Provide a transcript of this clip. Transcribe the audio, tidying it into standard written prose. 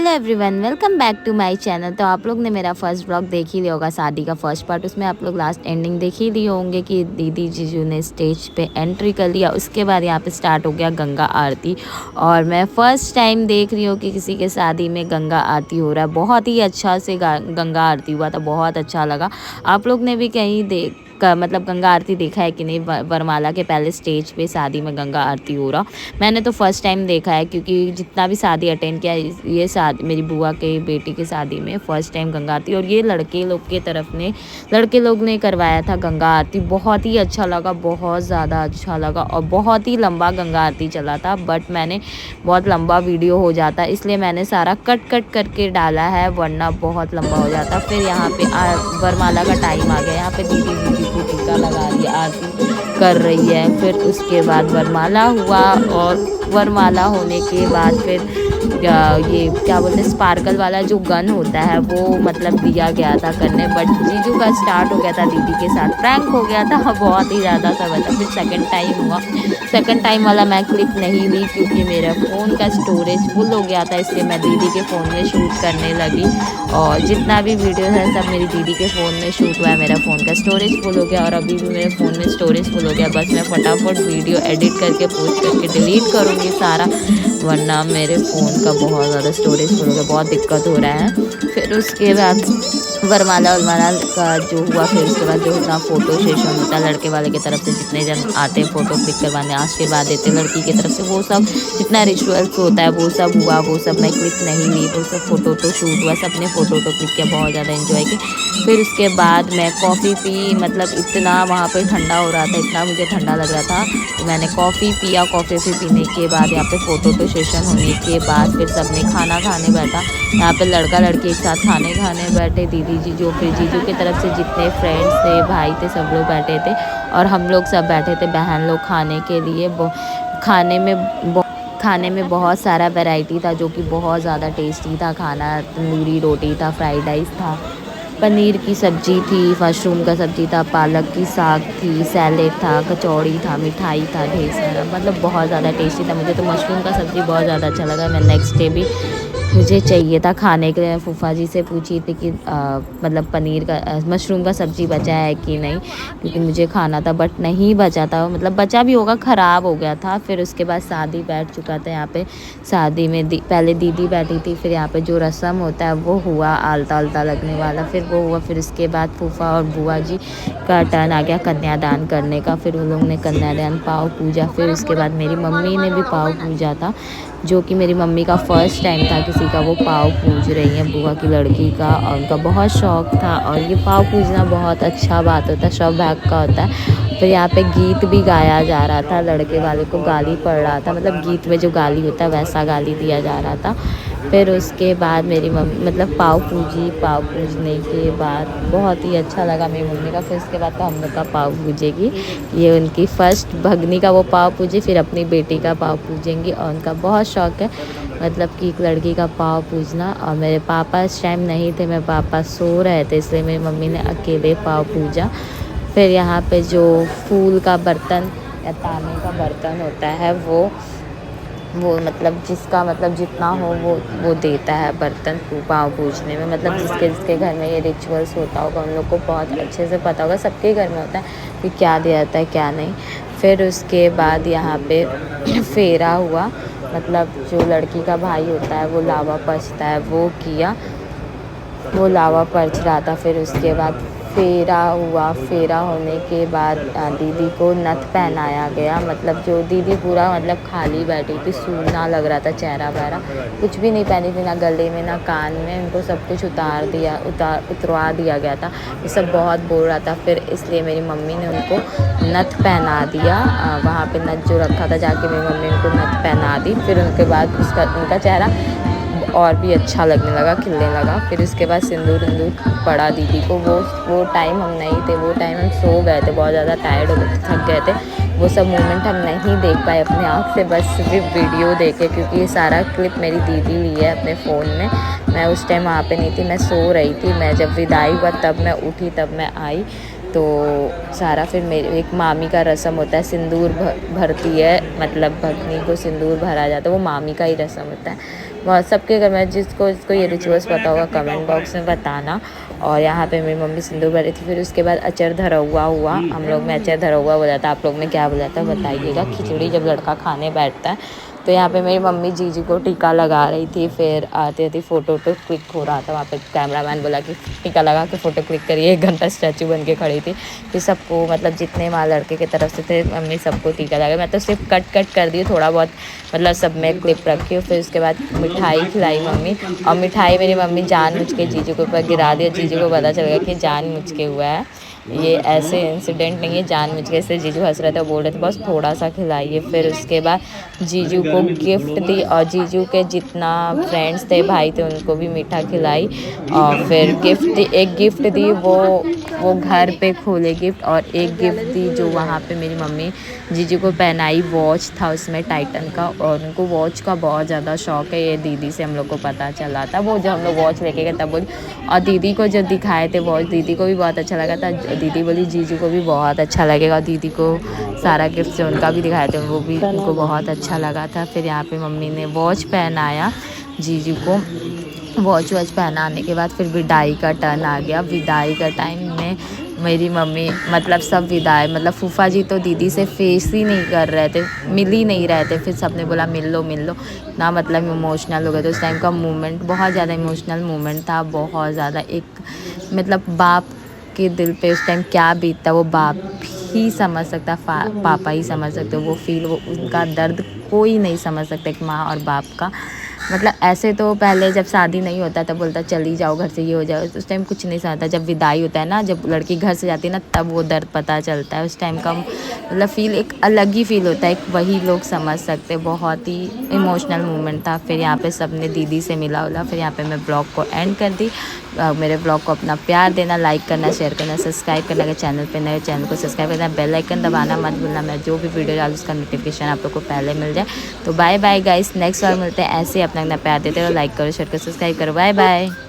Hello everyone, welcome back to my channel. तो आप लोग ने मेरा फर्स्ट ब्लॉग देख ही लिया होगा, शादी का फर्स्ट पार्ट। उसमें आप लोग लास्ट एंडिंग देख ही लिए होंगे कि दीदी जीजू ने स्टेज पे एंट्री कर लिया। उसके बाद यहाँ पे स्टार्ट हो गया गंगा आरती। और मैं फ़र्स्ट टाइम देख रही हूँ कि किसी के शादी में गंगा आरती हो रहा है। बहुत ही अच्छा से गंगा आरती हुआ था, बहुत अच्छा लगा। आप लोग ने भी कहीं मतलब गंगा आरती देखा है कि नहीं? वरमाला के पहले स्टेज पे शादी में गंगा आरती हो रहा। मैंने तो फर्स्ट टाइम देखा है, क्योंकि जितना भी शादी अटेंड किया, ये शादी मेरी बुआ के बेटी की शादी में फ़र्स्ट टाइम गंगा आरती। और ये लड़के लोग ने करवाया था गंगा आरती। बहुत ही अच्छा लगा, बहुत ज़्यादा अच्छा लगा। और बहुत ही लंबा गंगा आरती चला था, बट मैंने बहुत लंबा वीडियो हो जाता इसलिए मैंने सारा कट करके डाला है, वरना बहुत लंबा हो जाता। फिर यहाँ पे वरमाला का टाइम आ गया। यहाँ पे दीदी को टीका लगा दिया, आरती कर रही है। फिर उसके बाद वरमाला हुआ, और वरमाला होने के बाद फिर ये क्या बोलते हैं, स्पार्कल वाला जो गन होता है वो मतलब दिया गया था करने। बट जीजू का स्टार्ट हो गया था दीदी के साथ, प्रैंक हो गया था बहुत ही ज़्यादा सा बता। फिर सेकंड टाइम हुआ। सेकंड टाइम वाला मैं क्लिप नहीं ली, क्योंकि मेरा फ़ोन का स्टोरेज फुल हो गया था, इसलिए मैं दीदी के फ़ोन में शूट करने लगी। और जितना भी वीडियो है सब मेरी दीदी के फ़ोन में शूट हुआ है। मेरा फ़ोन का स्टोरेज फुल हो गया, और अभी भी मेरे फ़ोन में स्टोरेज फुल हो गया। बस मैं फटाफट वीडियो एडिट करके पोस्ट करके डिलीट करूँगी सारा, वरना मेरे फ़ोन का बहुत ज़्यादा स्टोरेज फुल हो गया, बहुत दिक्कत हो रहा है। फिर उसके बाद वरमाला का जो हुआ, फिर उसके बाद जो अपना फ़ोटो सेशन होता है, लड़के वाले की तरफ से जितने जन आते हैं फ़ोटो क्लिक करवाने, आशीर्वाद देते लड़की की तरफ से, वो सब जितना रिचुअल्स होता है वो सब हुआ। वो सब मैं क्लिक नहीं ली, वो सब फ़ोटो तो शूट हुआ, सबने फ़ोटो तो क्लिक किया, बहुत ज़्यादा एंजॉय किया। फिर उसके बाद मैं कॉफ़ी पी, मतलब इतना वहाँ पर ठंडा हो रहा था, इतना मुझे ठंडा लग रहा था, तो मैंने कॉफ़ी पिया। कॉफ़ी पीने के बाद यहाँ पे फ़ोटो सेशन होने के बाद फिर सबने खाना खाने बैठा। यहाँ पे लड़का लड़की एक साथ खाने बैठे, दीदी जीजू, फिर जीजू की तरफ से जितने फ्रेंड्स थे, भाई थे, सब लोग बैठे थे। और हम लोग सब बैठे थे बहन लोग खाने के लिए। खाने में बहुत सारा वैरायटी था, जो कि बहुत ज़्यादा टेस्टी था खाना। तंदूरी रोटी था, फ्राइड राइस था, पनीर की सब्ज़ी थी, मशरूम का सब्ज़ी था, पालक की साग थी, सैलेड था, कचौड़ी था, मिठाई था, ढेर सारा, मतलब बहुत ज़्यादा टेस्टी था। मुझे तो मशरूम का सब्ज़ी बहुत ज़्यादा अच्छा लगा। मैं नेक्स्ट डे भी मुझे चाहिए था खाने के लिए। मैं फूफा जी से पूछी थी कि मतलब पनीर का मशरूम का सब्ज़ी बचा है कि नहीं, क्योंकि मुझे खाना था, बट नहीं बचा था। मतलब बचा भी होगा, ख़राब हो गया था। फिर उसके बाद शादी बैठ चुका था यहाँ पे। शादी में पहले दीदी बैठी थी, फिर यहाँ पे जो रस्म होता है वो हुआ, आलता आलता लगने वाला, फिर वो हुआ। फिर उसके बाद फूफा और बुआ जी का टर्न आ गया कन्यादान करने का। फिर उन लोगों ने कन्यादान, पाव पूजा। फिर उसके बाद मेरी मम्मी ने भी पाव पूजा था, जो कि मेरी मम्मी का फ़र्स्ट टाइम था किसी का वो पाव पूज रही हैं, बुआ की लड़की का। और उनका बहुत शौक़ था, और ये पाव पूजना बहुत अच्छा बात होता है, सौभाग्य का होता है। फिर यहाँ पे गीत भी गाया जा रहा था, लड़के वाले को गाली पड़ रहा था, मतलब गीत में जो गाली होता है वैसा गाली दिया जा रहा था। फिर उसके बाद मेरी मम्मी मतलब पाव पूजने के बाद बहुत ही अच्छा लगा मेरी मम्मी का। फिर उसके बाद तो हम लोग का पाव पूजेगी, ये उनकी फ़र्स्ट भगनी का वो पाव पूजी, फिर अपनी बेटी का पाव पूजेंगी। और उनका बहुत शौक़ है, मतलब कि एक लड़की का पाव पूजना। और मेरे पापा इस टाइम नहीं थे, मेरे पापा सो रहे थे, इसलिए मेरी मम्मी ने अकेले पाव पूजा। फिर यहाँ पे जो फूल का बर्तन या तांबे का बर्तन होता है, वो मतलब जिसका मतलब जितना हो वो देता है बर्तन पाँव पूजने में। मतलब जिसके घर में ये रिचुअल्स होता होगा उन लोग को बहुत अच्छे से पता होगा, सबके घर में होता है कि क्या दिया जाता है क्या नहीं। फिर उसके बाद यहाँ पे फेरा हुआ, मतलब जो लड़की का भाई होता है वो लावा पचता है, वो किया, वो लावा पच रहा था। फिर उसके बाद फेरा हुआ। फेरा होने के बाद दीदी को नथ पहनाया गया, मतलब जो दीदी पूरा मतलब खाली बैठी थी, सूना लग रहा था चेहरा वगैरह, कुछ भी नहीं पहनी थी, ना गले में ना कान में, उनको सब कुछ उतरवा दिया गया था। ये सब बहुत बोल रहा था, फिर इसलिए मेरी मम्मी ने उनको नथ पहना दिया। वहाँ पे नथ जो रखा था, जाके मेरी मम्मी उनको नथ पहना दी। फिर उनके बाद उनका चेहरा और भी अच्छा लगने लगा, खिलने लगा। फिर उसके बाद सिंदूर पड़ा दीदी को। वो टाइम हम नहीं थे, वो टाइम हम सो गए थे, बहुत ज़्यादा टायर्ड हो गए थे, थक गए थे। वो सब मोमेंट हम नहीं देख पाए अपने आँख से, बस सिर्फ वीडियो देखे, क्योंकि ये सारा क्लिप मेरी दीदी ली है अपने फ़ोन में। मैं उस टाइम वहाँ पे नहीं थी, मैं सो रही थी। मैं जब विदाई हुआ तब मैं उठी, तब मैं आई। तो सारा फिर मेरे एक मामी का रस्म होता है, सिंदूर भरती है, मतलब भगनी को सिंदूर भरा जाता है, वो मामी का ही रस्म होता है। वह सबके घर में जिसको ये रिचुअल्स पता होगा कमेंट बॉक्स में बताना। और यहाँ पे मेरी मम्मी सिंदूर भरी थी। फिर उसके बाद अचर धरा हुआ हम लोग में अचर धरा हुआ बोला था, आप लोग में क्या बोला था बताइएगा। खिचड़ी जब लड़का खाने बैठता है तो यहाँ पे मेरी मम्मी जीजी को टीका लगा रही थी। फिर आती आती फ़ोटो क्लिक हो रहा था, वहाँ पे कैमरामैन बोला कि टीका लगा के फ़ोटो क्लिक करिए। 1 घंटा स्टैचू बन के खड़ी थी। फिर सबको मतलब जितने वहाँ लड़के की तरफ से थे मम्मी सबको टीका लगा। मैं तो सिर्फ कट कर दी थोड़ा बहुत, मतलब सब में क्लिप रखी। फिर उसके बाद मिठाई खिलाई मम्मी, और मिठाई मेरी मम्मी जानबूझ के जीजू के ऊपर गिरा दिया। जीजू को पता चल गया कि जानबूझ के हुआ है, ये ऐसे इंसिडेंट नहीं है, जानबूझ के। इससे जीजू हंस रहे थे, बोल रहे थे बस थोड़ा सा खिलाइए। फिर उसके बाद जीजू को गिफ्ट दी, और जीजू के जितना फ्रेंड्स थे भाई थे उनको भी मीठा खिलाई। और फिर एक गिफ्ट दी, वो घर पे खोले गिफ्ट। और एक गिफ्ट दी जो वहाँ पे मेरी मम्मी जीजू को पहनाई, वॉच था उसमें टाइटन का, और उनको वॉच का बहुत ज़्यादा शौक है। ये दीदी से हम लोग को पता चला था, वो जब हम लोग वॉच लेके गए तब बोली। और दीदी को जब दिखाए थे वॉच, दीदी को भी बहुत अच्छा लगा था। दीदी बोली जीजू को भी बहुत अच्छा लगेगा। दीदी को सारा गिफ्ट से उनका भी दिखाए थे, वो भी उनको बहुत अच्छा लगा था। फिर यहाँ पे मम्मी ने वॉच पहनाया जीजू को। वॉच पहनाने के बाद फिर विदाई का टर्न आ गया। विदाई का टाइम में मेरी मम्मी मतलब सब विदाई, मतलब फूफा जी तो दीदी से फेस ही नहीं कर रहे थे, मिल ही नहीं रहे थे। फिर सबने बोला मिल लो ना, मतलब इमोशनल हो गए। तो उस टाइम का मोमेंट बहुत ज़्यादा इमोशनल मोमेंट था, बहुत ज़्यादा। एक मतलब बाप के दिल पे उस टाइम क्या बीतता वो बाप ही समझ सकता, पापा ही समझ सकते। वो फील, वो उनका दर्द कोई नहीं समझ सकता, एक माँ और बाप का। मतलब ऐसे तो पहले जब शादी नहीं होता तब बोलता चली जाओ घर से, ये हो जाओ, उस टाइम कुछ नहीं समझता। जब विदाई होता है ना, जब लड़की घर से जाती है ना, तब वो दर्द पता चलता है। उस टाइम का मतलब फील एक अलग ही फील होता है, वही लोग समझ सकते। बहुत ही इमोशनल मोमेंट था। फिर यहाँ पे सबने दीदी से मिला उला। फिर यहाँ पे मैं ब्लॉग को एंड कर दी। मेरे ब्लॉग को अपना प्यार देना, लाइक करना, शेयर करना, सब्सक्राइब करना। अगर चैनल पे नए चैनल को सब्सक्राइब करना, बेल आइकन दबाना मत भूलना। मैं जो भी वीडियो डालूँ उसका नोटिफिकेशन आप लोग को पहले मिल जाए। तो बाय बाय गाइस, नेक्स्ट बार मिलते हैं। ऐसे अपना प्यार देते रहो, लाइक करो, शेयर करो, सब्सक्राइब करो। Bye bye.